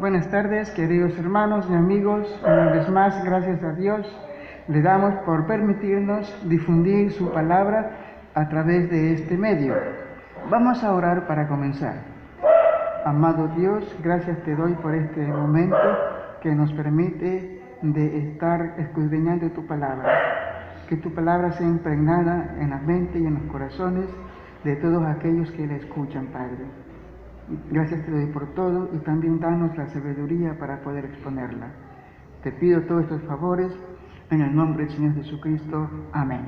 Buenas tardes, queridos hermanos y amigos. Una vez más, gracias a Dios, le damos por permitirnos difundir su palabra a través de este medio. Vamos a orar para comenzar. Amado Dios, gracias te doy por este momento que nos permite de estar escudriñando tu palabra. Que tu palabra sea impregnada en la mente y en los corazones de todos aquellos que la escuchan, Padre. Gracias te doy por todo y también danos la sabiduría para poder exponerla. Te pido todos estos favores en el nombre del Señor Jesucristo. Amén.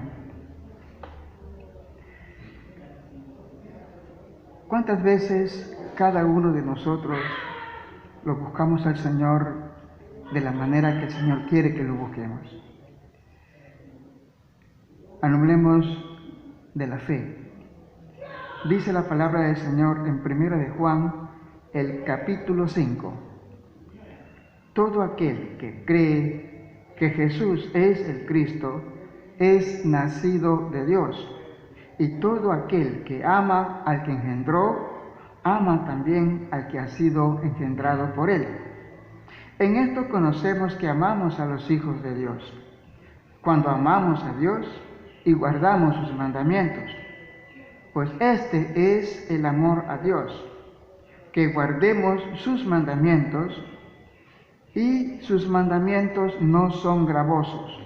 ¿Cuántas veces cada uno de nosotros lo buscamos al Señor de la manera que el Señor quiere que lo busquemos? Hablemos de la fe. Dice la palabra del Señor en 1 de Juan, el capítulo 5. Todo aquel que cree que Jesús es el Cristo es nacido de Dios, y todo aquel que ama al que engendró, ama también al que ha sido engendrado por él. En esto conocemos que amamos a los hijos de Dios, cuando amamos a Dios y guardamos sus mandamientos. Pues este es el amor a Dios, que guardemos sus mandamientos, y sus mandamientos no son gravosos.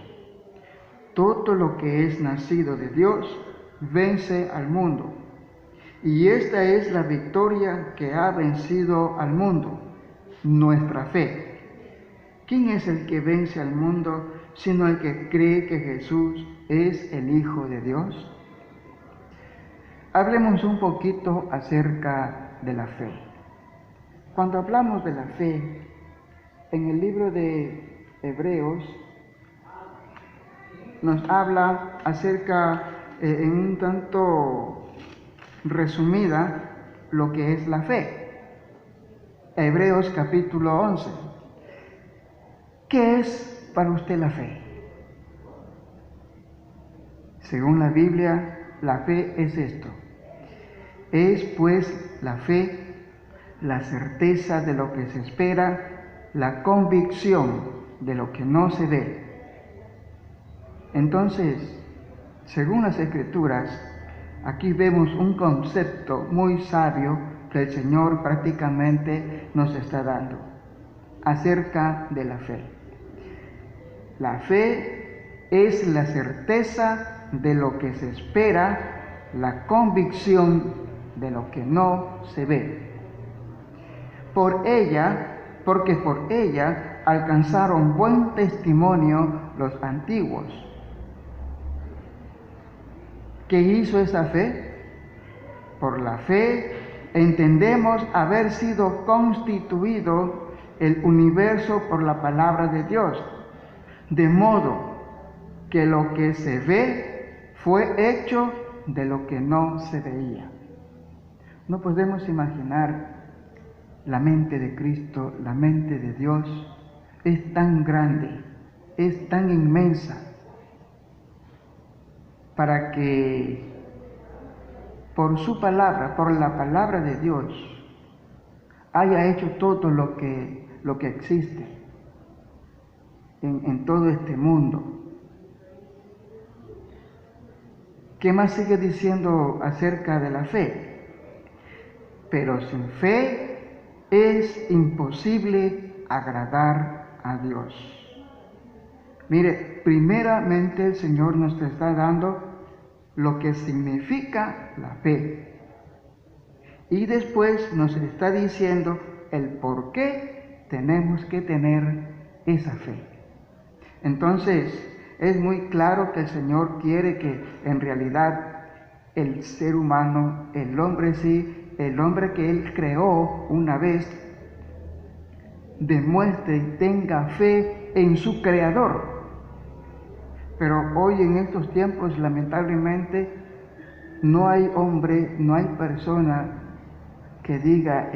Todo lo que es nacido de Dios vence al mundo, y esta es la victoria que ha vencido al mundo, nuestra fe. ¿Quién es el que vence al mundo sino el que cree que Jesús es el Hijo de Dios? Hablemos un poquito acerca de la fe. Cuando hablamos de la fe, en el libro de Hebreos nos habla acerca, en un tanto resumida, lo que es la fe. Hebreos capítulo 11. ¿Qué es para usted la fe? Según la Biblia, la fe es esto. Es pues la fe, la certeza de lo que se espera, la convicción de lo que no se ve. Entonces, según las Escrituras, aquí vemos un concepto muy sabio que el Señor prácticamente nos está dando acerca de la fe. La fe es la certeza de lo que se espera, la convicción de lo que no se ve. Porque por ella alcanzaron buen testimonio los antiguos. ¿Qué hizo esa fe? Por la fe entendemos haber sido constituido el universo por la palabra de Dios, de modo que lo que se ve fue hecho de lo que no se veía. No podemos imaginar la mente de Cristo, la mente de Dios. Es tan grande, es tan inmensa, para que por su palabra, por la palabra de Dios, haya hecho todo lo que existe en todo este mundo. ¿Qué más sigue diciendo acerca de la fe? Pero sin fe es imposible agradar a Dios. Mire, primeramente el Señor nos está dando lo que significa la fe. Y después nos está diciendo el por qué tenemos que tener esa fe. Entonces, es muy claro que el Señor quiere que en realidad el ser humano, el hombre que Él creó una vez, demuestre y tenga fe en su Creador. Pero hoy en estos tiempos, lamentablemente, no hay hombre, no hay persona que diga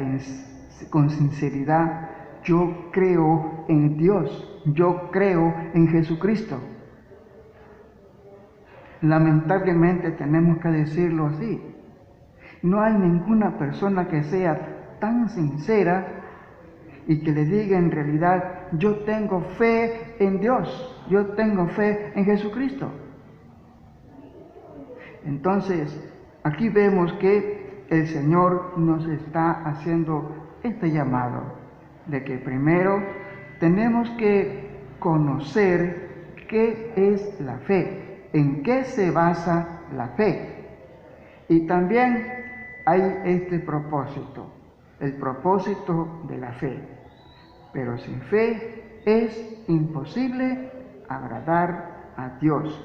con sinceridad: yo creo en Dios, yo creo en Jesucristo. Lamentablemente tenemos que decirlo así. No hay ninguna persona que sea tan sincera y que le diga en realidad, yo tengo fe en Dios, yo tengo fe en Jesucristo. Entonces, aquí vemos que el Señor nos está haciendo este llamado de que primero tenemos que conocer qué es la fe, en qué se basa la fe. Y también hay este propósito, el propósito de la fe. Pero sin fe es imposible agradar a Dios,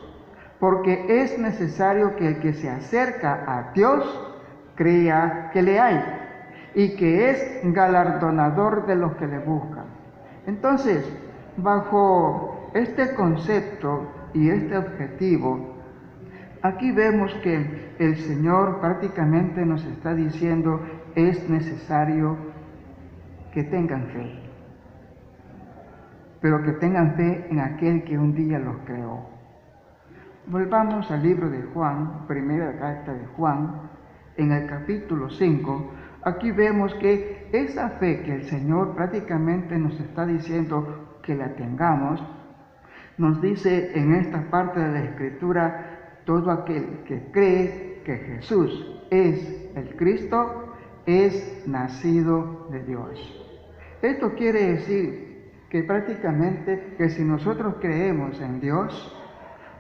porque es necesario que el que se acerca a Dios crea que le hay y que es galardonador de los que le buscan. Entonces, bajo este concepto y este objetivo, aquí vemos que el Señor prácticamente nos está diciendo, es necesario que tengan fe, pero que tengan fe en aquel que un día los creó. Volvamos al libro de Juan, primera carta de Juan, en el capítulo 5, aquí vemos que esa fe que el Señor prácticamente nos está diciendo que la tengamos, nos dice en esta parte de la Escritura, todo aquel que cree que Jesús es el Cristo, es nacido de Dios. Esto quiere decir que prácticamente que si nosotros creemos en Dios,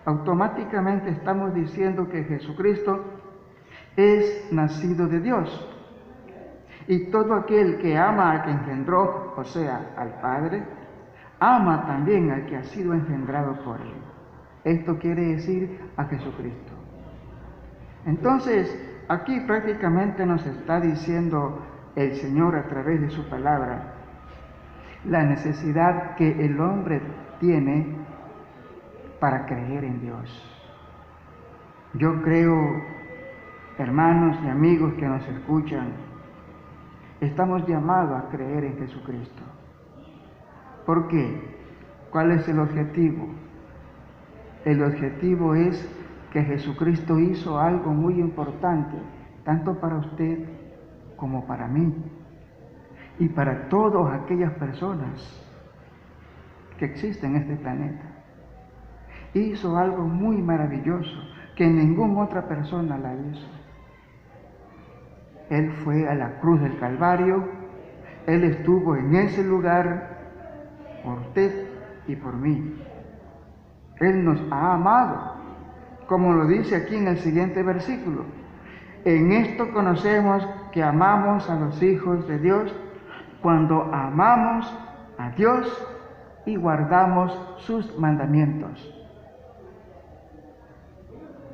automáticamente estamos diciendo que Jesucristo es nacido de Dios. Y todo aquel que ama al que engendró, o sea, al Padre, ama también al que ha sido engendrado por Él. Esto quiere decir a Jesucristo. Entonces, aquí prácticamente nos está diciendo el Señor a través de su palabra la necesidad que el hombre tiene para creer en Dios. Yo creo, hermanos y amigos que nos escuchan, estamos llamados a creer en Jesucristo. ¿Por qué? ¿Cuál es el objetivo? El objetivo es que Jesucristo hizo algo muy importante, tanto para usted como para mí, y para todas aquellas personas que existen en este planeta. Hizo algo muy maravilloso que ninguna otra persona la hizo. Él fue a la cruz del Calvario, Él estuvo en ese lugar por usted y por mí. Él nos ha amado, como lo dice aquí en el siguiente versículo. En esto conocemos que amamos a los hijos de Dios, cuando amamos a Dios y guardamos sus mandamientos.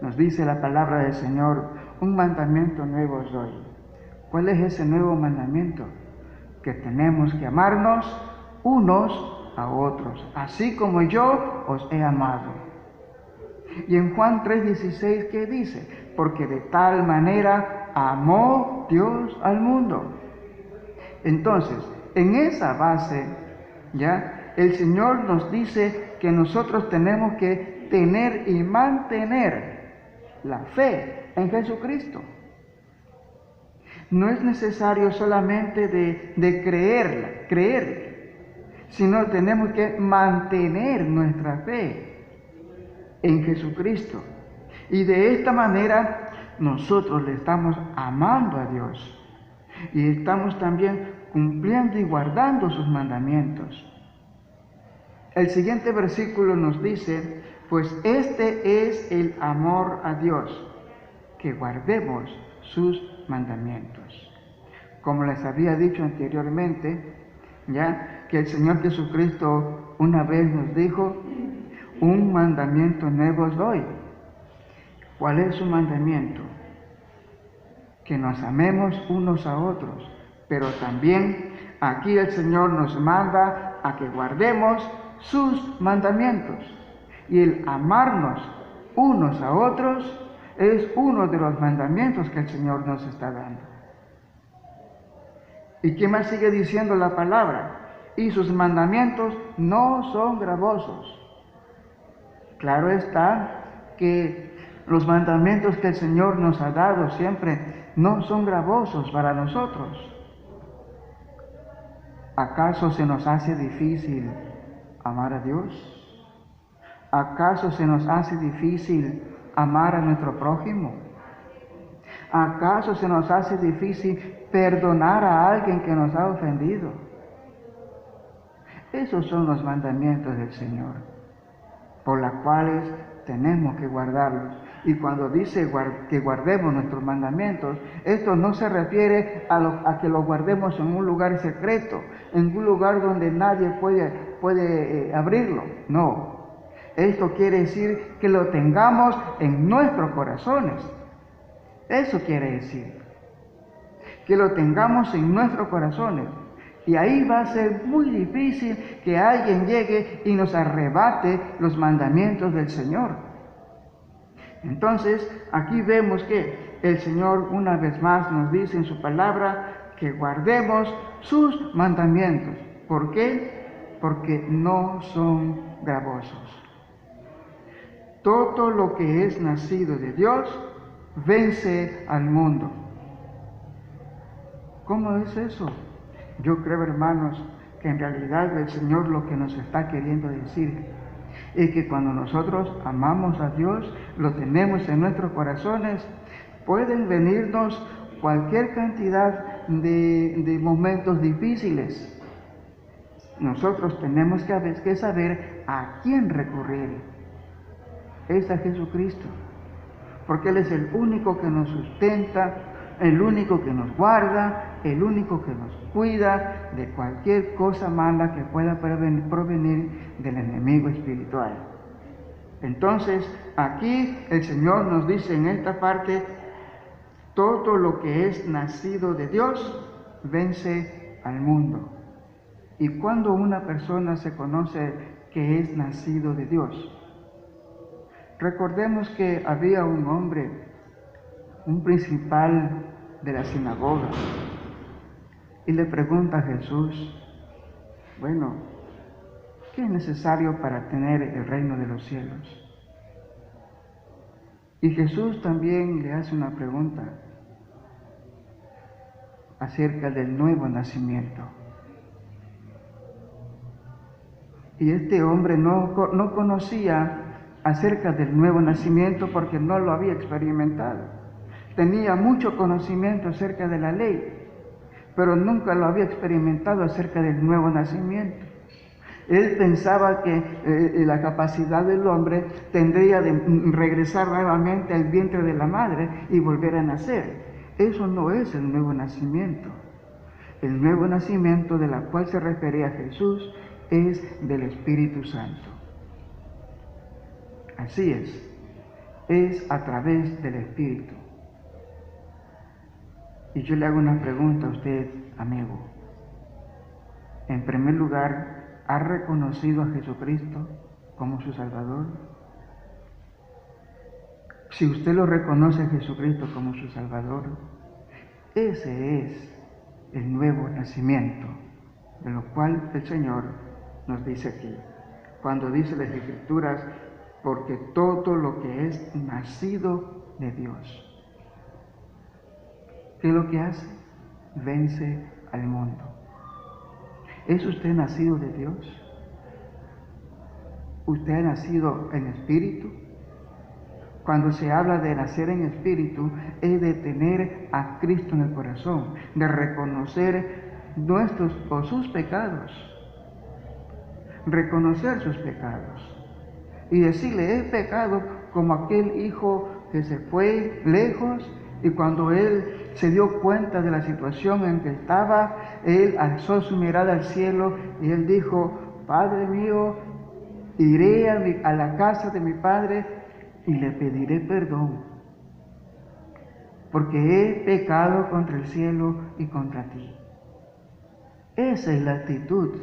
Nos dice la palabra del Señor, un mandamiento nuevo os doy. ¿Cuál es ese nuevo mandamiento? Que tenemos que amarnos unos a otros, así como yo os he amado. Y en Juan 3:16, ¿qué dice? Porque de tal manera amó Dios al mundo. Entonces, en esa base, ya, el Señor nos dice que nosotros tenemos que tener y mantener la fe en Jesucristo. No es necesario solamente de creer, sino tenemos que mantener nuestra fe en Jesucristo. Y de esta manera nosotros le estamos amando a Dios y estamos también cumpliendo y guardando sus mandamientos. El siguiente versículo nos dice, pues este es el amor a Dios, que guardemos sus mandamientos. Como les había dicho anteriormente, ya que el Señor Jesucristo una vez nos dijo, un mandamiento nuevo os doy. ¿Cuál es su mandamiento? Que nos amemos unos a otros, pero también aquí el Señor nos manda a que guardemos sus mandamientos. Y el amarnos unos a otros es uno de los mandamientos que el Señor nos está dando. ¿Y qué más sigue diciendo la palabra? Y sus mandamientos no son gravosos. Claro está que los mandamientos que el Señor nos ha dado siempre no son gravosos para nosotros. ¿Acaso se nos hace difícil amar a Dios? ¿Acaso se nos hace difícil amar a nuestro prójimo? ¿Acaso se nos hace difícil perdonar a alguien que nos ha ofendido? Esos son los mandamientos del Señor, por los cuales tenemos que guardarlos. Y cuando dice que guardemos nuestros mandamientos, esto no se refiere a que los guardemos en un lugar secreto, en un lugar donde nadie puede abrirlo. No. Esto quiere decir que lo tengamos en nuestros corazones. Eso quiere decir. Que lo tengamos en nuestros corazones. Y ahí va a ser muy difícil que alguien llegue y nos arrebate los mandamientos del Señor. Entonces, aquí vemos que el Señor una vez más nos dice en su palabra que guardemos sus mandamientos. ¿Por qué? Porque no son gravosos. Todo lo que es nacido de Dios vence al mundo. ¿Cómo es eso? Yo creo, hermanos, que en realidad el Señor lo que nos está queriendo decir es que cuando nosotros amamos a Dios, lo tenemos en nuestros corazones, pueden venirnos cualquier cantidad de momentos difíciles. Nosotros tenemos que saber a quién recurrir. Es a Jesucristo, porque Él es el único que nos sustenta, el único que nos guarda, el único que nos cuida de cualquier cosa mala que pueda provenir del enemigo espiritual. Entonces, aquí el Señor nos dice en esta parte, todo lo que es nacido de Dios vence al mundo. Y cuando una persona se conoce que es nacido de Dios, recordemos que había un hombre, un principal de la sinagoga, y le pregunta a Jesús, bueno, ¿qué es necesario para tener el reino de los cielos? Y Jesús también le hace una pregunta acerca del nuevo nacimiento. Y este hombre no conocía acerca del nuevo nacimiento porque no lo había experimentado. Tenía mucho conocimiento acerca de la ley, pero nunca lo había experimentado acerca del nuevo nacimiento. Él pensaba que la capacidad del hombre tendría de regresar nuevamente al vientre de la madre y volver a nacer. Eso no es el nuevo nacimiento. El nuevo nacimiento de la cual se refería Jesús es del Espíritu Santo. Así es a través del Espíritu. Y yo le hago una pregunta a usted, amigo. En primer lugar, ¿ha reconocido a Jesucristo como su Salvador? Si usted lo reconoce a Jesucristo como su Salvador, ese es el nuevo nacimiento, de lo cual el Señor nos dice aquí. Cuando dice las Escrituras, porque todo lo que es nacido de Dios, ¿qué es lo que hace? Vence al mundo. ¿Es usted nacido de Dios? ¿Usted ha nacido en espíritu? Cuando se habla de nacer en espíritu, es de tener a Cristo en el corazón, de reconocer nuestros o sus pecados, reconocer sus pecados y decirle, he pecado como aquel hijo que se fue lejos y cuando él se dio cuenta de la situación en que estaba, él alzó su mirada al cielo y él dijo, Padre mío, iré a la casa de mi Padre y le pediré perdón, porque he pecado contra el cielo y contra ti. Esa es la actitud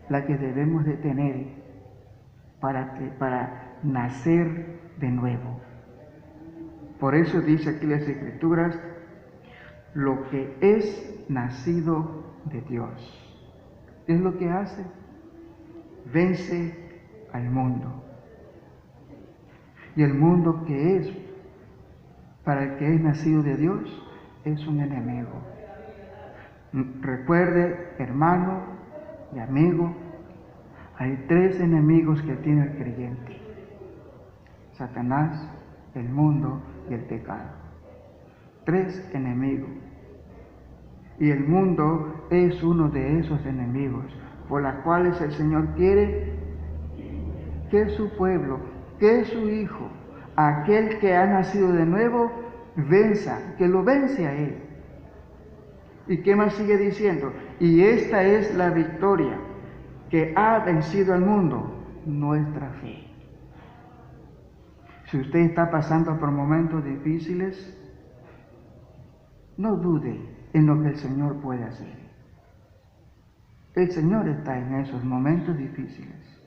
la que debemos de tener para nacer de nuevo. Por eso dice aquí las Escrituras, lo que es nacido de Dios. ¿Qué es lo que hace? Vence al mundo. Y el mundo que es, para el que es nacido de Dios, es un enemigo. Recuerde, hermano y amigo, hay 3 enemigos que tiene el creyente: Satanás, el mundo y el pecado. 3 enemigos. Y el mundo es uno de esos enemigos por los cuales el Señor quiere que su pueblo, que su hijo, aquel que ha nacido de nuevo, venza, que lo vence a él. ¿Y qué más sigue diciendo? Y esta es la victoria que ha vencido al mundo, nuestra fe. Si usted está pasando por momentos difíciles, no dude en lo que el Señor puede hacer. El Señor está en esos momentos difíciles.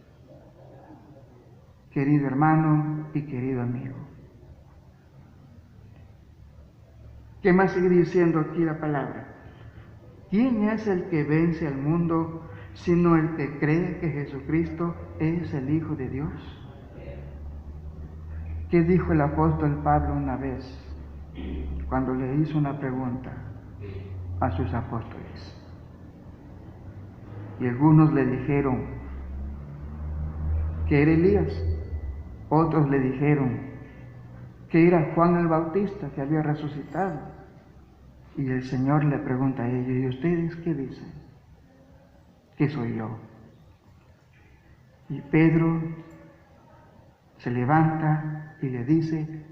Querido hermano y querido amigo. ¿Qué más sigue diciendo aquí la palabra? ¿Quién es el que vence al mundo sino el que cree que Jesucristo es el Hijo de Dios? ¿Qué dijo el apóstol Pablo una vez cuando le hizo una pregunta a sus apóstoles? Y algunos le dijeron que era Elías, otros le dijeron que era Juan el Bautista que había resucitado. Y el Señor le pregunta a ellos: ¿y ustedes qué dicen? ¿Qué soy yo? Y Pedro se levanta y le dice: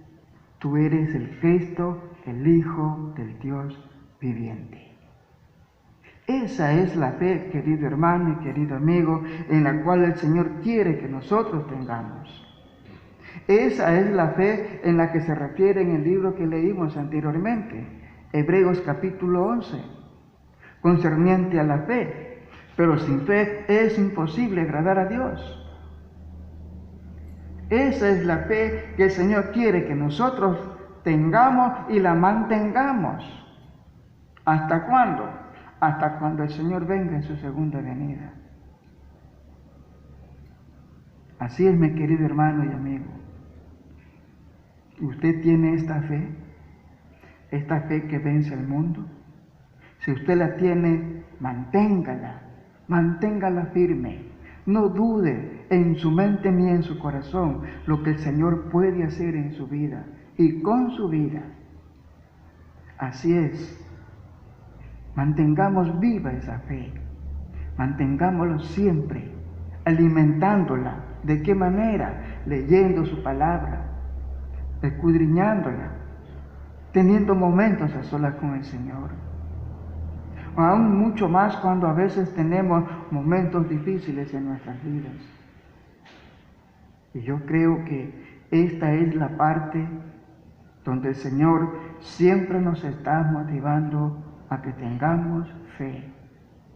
tú eres el Cristo, el Hijo del Dios viviente. Esa es la fe, querido hermano y querido amigo, en la cual el Señor quiere que nosotros tengamos. Esa es la fe en la que se refiere en el libro que leímos anteriormente, Hebreos capítulo 11, concerniente a la fe. Pero sin fe es imposible agradar a Dios. Esa es la fe que el Señor quiere que nosotros tengamos y la mantengamos. ¿Hasta cuándo? Hasta cuando el Señor venga en su segunda venida. Así es, mi querido hermano y amigo. ¿Usted tiene esta fe? ¿Esta fe que vence al mundo? Si usted la tiene, manténgala firme. No dude en su mente ni en su corazón lo que el Señor puede hacer en su vida y con su vida. Así es. Mantengamos viva esa fe. Mantengámoslo siempre, alimentándola. ¿De qué manera? Leyendo su palabra, escudriñándola, teniendo momentos a solas con el Señor. Aún mucho más cuando a veces tenemos momentos difíciles en nuestras vidas. Y yo creo que esta es la parte donde el Señor siempre nos está motivando a que tengamos fe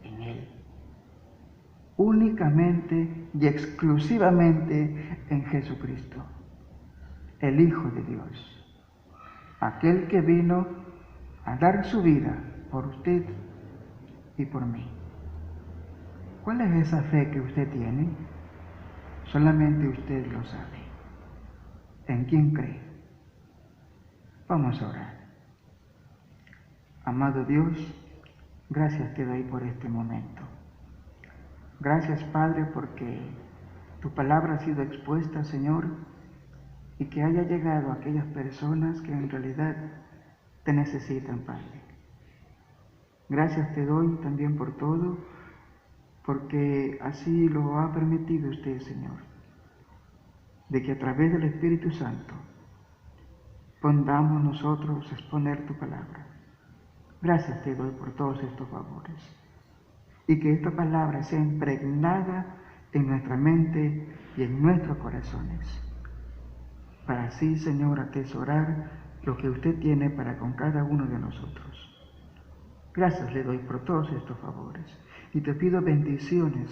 en Él. Únicamente y exclusivamente en Jesucristo, el Hijo de Dios, aquel que vino a dar su vida por usted y por mí. ¿Cuál es esa fe que usted tiene? Solamente usted lo sabe. ¿En quién cree? Vamos a orar. Amado Dios, gracias te doy por este momento. Gracias, Padre, porque tu palabra ha sido expuesta, Señor, y que haya llegado a aquellas personas que en realidad te necesitan, Padre. Gracias te doy también por todo, porque así lo ha permitido usted, Señor, de que a través del Espíritu Santo podamos nosotros exponer tu palabra. Gracias te doy por todos estos favores, y que esta palabra sea impregnada en nuestra mente y en nuestros corazones, para así, Señor, atesorar lo que usted tiene para con cada uno de nosotros. Gracias le doy por todos estos favores, y te pido bendiciones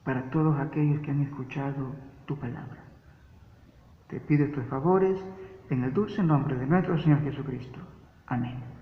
para todos aquellos que han escuchado tu palabra. Te pido estos favores en el dulce nombre de nuestro Señor Jesucristo. Amén.